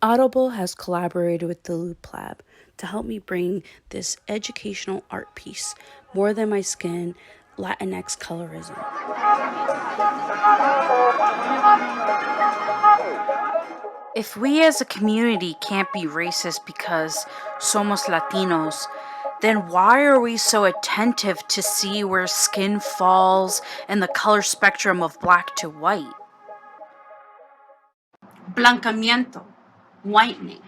Audible has collaborated with the Loop Lab to help me bring this educational art piece, More Than My Skin, Latinx Colorism. If we as a community can't be racist because somos Latinos, then why are we so attentive to see where skin falls in the color spectrum of black to white? Blancamiento, whitening.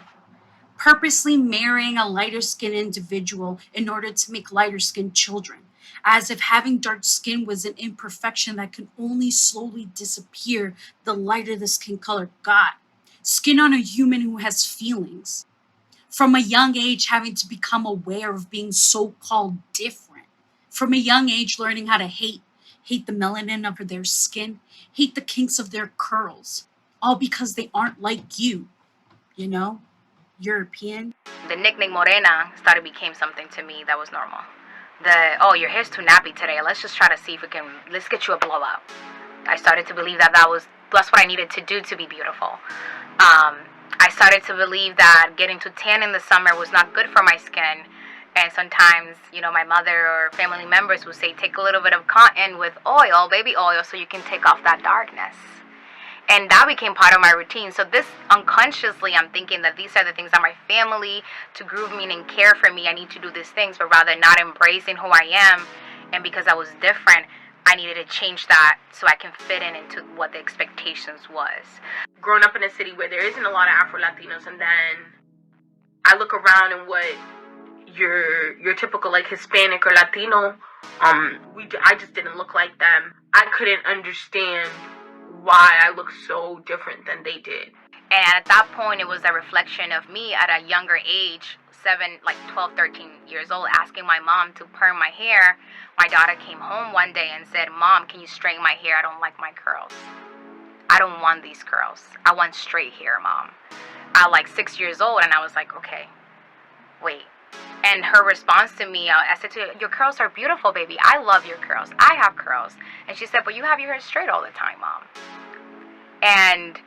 Purposely marrying a lighter skinned individual in order to make lighter skinned children, as if having dark skin was an imperfection that could only slowly disappear the lighter the skin color got. Skin on a human who has feelings. From a young age, having to become aware of being so called different. From a young age, learning how to hate the melanin of their skin, hate the kinks of their curls, all because they aren't like you know? European. The nickname Morena became something to me that was normal. Oh, your hair's too nappy today. Let's just try to see if let's get you a blowout. I started to believe that's what I needed to do to be beautiful. I started to believe that getting too tan in the summer was not good for my skin. And sometimes, my mother or family members would say, take a little bit of cotton with oil, baby oil, so you can take off that darkness. And that became part of my routine. So this unconsciously, I'm thinking that these are the things that my family, to groove me and care for me, I need to do these things, but rather not embracing who I am. And because I was different, I needed to change that so I can fit into what the expectations was. Growing up in a city where there isn't a lot of Afro-Latinos, and then I look around and what your typical like Hispanic or Latino, I just didn't look like them. I couldn't understand why I looked so different than they did. And at that point, it was a reflection of me at a younger age, 12, 13 years old, asking my mom to perm my hair. My daughter came home one day and said, Mom, can you straighten my hair? I don't like my curls. I don't want these curls. I want straight hair, Mom. I was like 6 years old, and I was like, okay, wait. And her response to me, I said to her, your curls are beautiful, baby. I love your curls. I have curls. And she said, but you have your hair straight all the time, Mom. And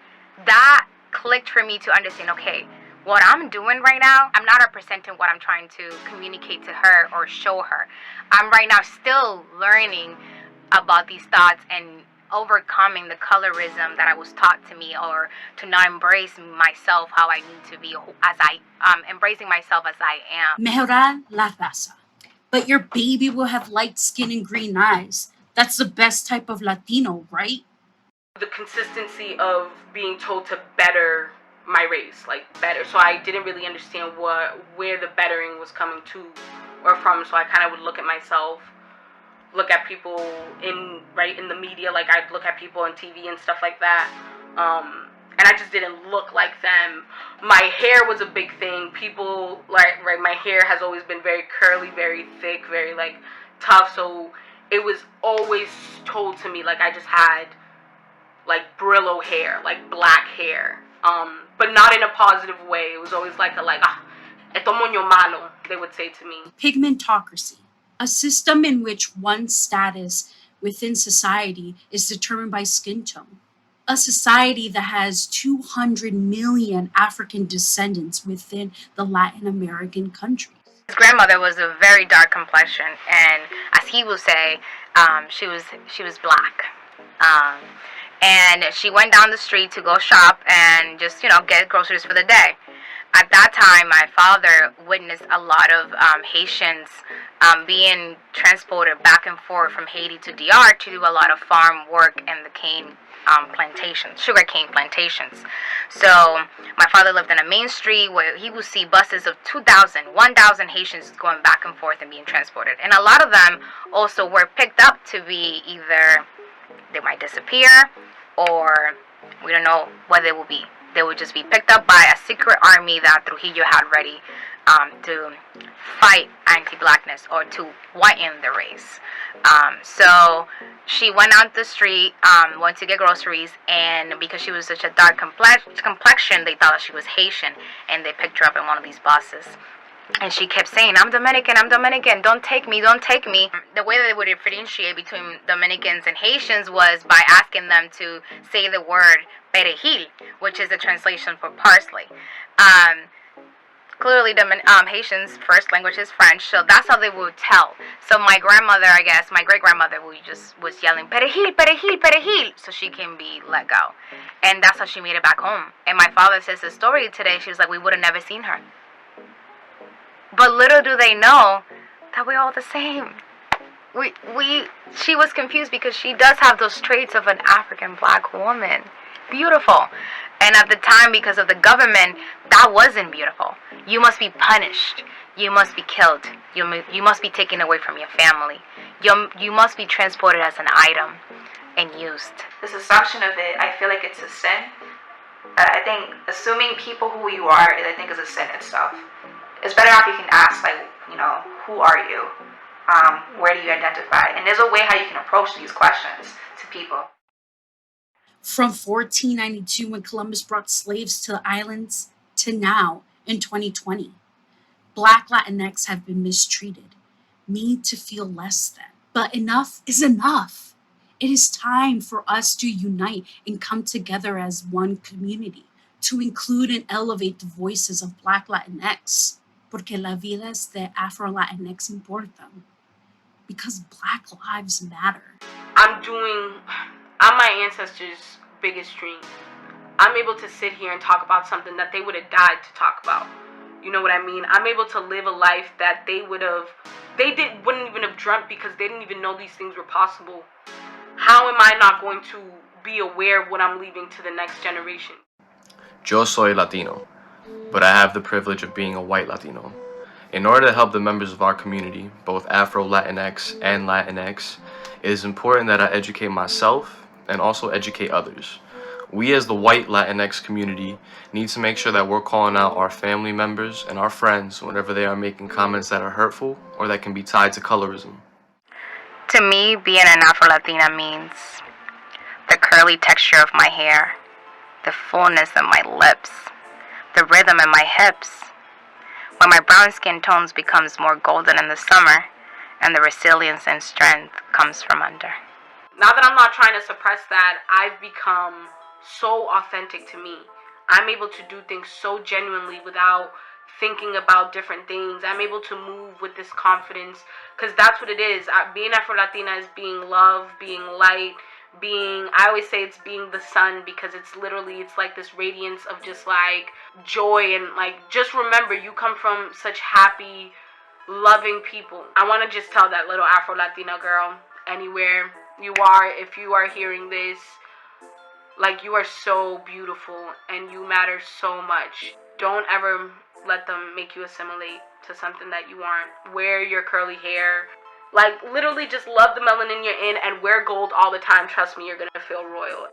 that clicked for me to understand, okay, what I'm doing right now, I'm not representing what I'm trying to communicate to her or show her. I'm right now still learning about these thoughts and overcoming the colorism that I was taught to me, or to not embrace myself how I need to be, embracing myself as I am. Mejorar la raza. But your baby will have light skin and green eyes. That's the best type of Latino, right? The consistency of being told to better my race, better. So I didn't really understand where the bettering was coming to or from. So I kind of would look at myself, look at people in the media, I'd look at people on TV and stuff like that, and I just didn't look like them. My hair was a big thing. People my hair has always been very curly, very thick, very tough. So it was always told to me I just had Brillo hair, black hair, but not in a positive way. It was always esto moño malo, they would say to me. Pigmentocracy, a system in which one's status within society is determined by skin tone. A society that has 200 million African descendants within the Latin American countries. His grandmother was a very dark complexion, and as he would say, she was black. And she went down the street to go shop and just, get groceries for the day. At that time, my father witnessed a lot of Haitians being transported back and forth from Haiti to DR to do a lot of farm work in the sugar cane plantations. So my father lived in a main street where he would see buses of 1,000 Haitians going back and forth and being transported. And a lot of them also were picked up to be either they might disappear, or we don't know what they will be. They would just be picked up by a secret army that Trujillo had ready to fight anti-blackness or to whiten the race. So she went out the street, went to get groceries, and because she was such a dark complexion, they thought she was Haitian, and they picked her up in one of these buses. And she kept saying, I'm Dominican, don't take me, don't take me. The way that they would differentiate between Dominicans and Haitians was by asking them to say the word perejil, which is a translation for parsley. Clearly, Haitians' first language is French, so that's how they would tell. So my grandmother, I guess, my great-grandmother was yelling, perejil, perejil, perejil, so she can be let go. And that's how she made it back home. And my father says the story today, she was like, we would have never seen her. But little do they know that we're all the same. She was confused because she does have those traits of an African black woman. Beautiful. And at the time, because of the government, that wasn't beautiful. You must be punished. You must be killed. You must be taken away from your family. You must be transported as an item and used. This assumption of it, I feel like it's a sin. I think assuming people who you are, I think, is a sin itself. It's better off you can ask, like, who are you? Where do you identify? And there's a way how you can approach these questions to people. From 1492, when Columbus brought slaves to the islands, to now, in 2020, Black Latinx have been mistreated, made to feel less than. But enough is enough. It is time for us to unite and come together as one community, to include and elevate the voices of Black Latinx, porque la vida de afro-latinx importa, because Black lives matter. I'm my ancestors' biggest dream. I'm able to sit here and talk about something that they would have died to talk about. You know what I mean? I'm able to live a life that they wouldn't even have dreamt, because they didn't even know these things were possible. How am I not going to be aware of what I'm leaving to the next generation? Yo soy Latino, but I have the privilege of being a white Latino. In order to help the members of our community, both Afro-Latinx and Latinx, it is important that I educate myself and also educate others. We as the white Latinx community need to make sure that we're calling out our family members and our friends whenever they are making comments that are hurtful or that can be tied to colorism. To me, being an Afro-Latina means the curly texture of my hair, the fullness of my lips, the rhythm in my hips, when my brown skin tones becomes more golden in the summer, and the resilience and strength comes from under. Now that I'm not trying to suppress that, I've become so authentic to me. I'm able to do things so genuinely without thinking about different things. I'm able to move with this confidence, because that's what it is. Being Afro-Latina is being love, being light, I always say it's being the sun, because it's like this radiance of just like joy, and like, just remember, you come from such happy, loving people. I want to just tell that little Afro-Latina girl, anywhere you are, if you are hearing this, like, you are so beautiful and you matter so much. Don't ever let them make you assimilate to something that you aren't. Wear your curly hair. Like, literally just love the melanin you're in and wear gold all the time. Trust me, you're gonna feel royal.